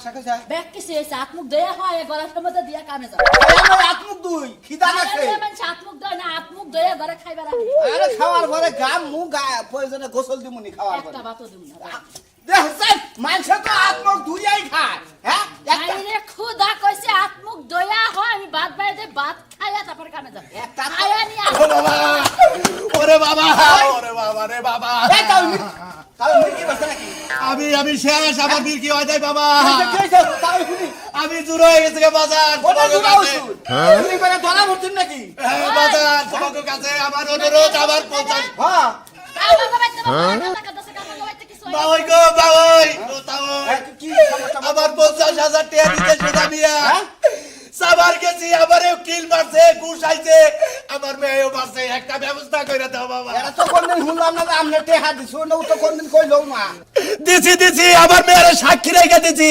Bag কিসে এসে আত্মুখ দেয়া হয় গলার মধ্যে দিয়া কামে যাবে আত্মুখ দুই খিদা লাগছে আত্মুখ দেয় না আত্মুখ দেয়া ঘরে খাইবার আরে খাওয়ার পরে গাম মুখ গায়ে প্রয়োজনে গোসল দিমুনি খাওয়ার পরে একটা বাতো দিম না দেখছেন মানুষ তো আত্মুখ ধুইয়াই খায় হ্যাঁ আইরে খুদা কইছে আত্মুখ দয়া হয় আমি ভাত বাইরে ভাত খাইয়া তারপর কামে যাব একটা খাইয়া নিয়া ওরে বাবা রে বাবা এই তাও মির্কি বসে নাকি আমি শেষ আমার বীর কি হয় তাই বাবা তাও শুনি আমি জুড়ো হয়ে গেছে গে বাজার ওটা তোমাদের জুড়াও কাছে। তুমি করে ধরা ভর্তিন নাকি হ্যাঁ, বাজার তোমাদের কাছে আমার অনুরোধ আমার 50 হ্যাঁ কামে বাইতে টাকা দছে কামে বাইতে কিছু হয় বাবাই গো বাবাই কি সমস্যা আমার 50,000 টাকা দিতে সুদা মিয়া হ্যাঁ? সাবার গেছি আমারে কিল মারছে ঘুষ আইছে আমার মেয়েও মারছে একটা ব্যবস্থা কইরা দাও বাবা এরা তো কোনদিন শুনলাম না যে আমনে টেহা দিছো না ও তো কোনদিন কইলো না দিছি আমার মেয়ের সাক্ষী রেখে দিছি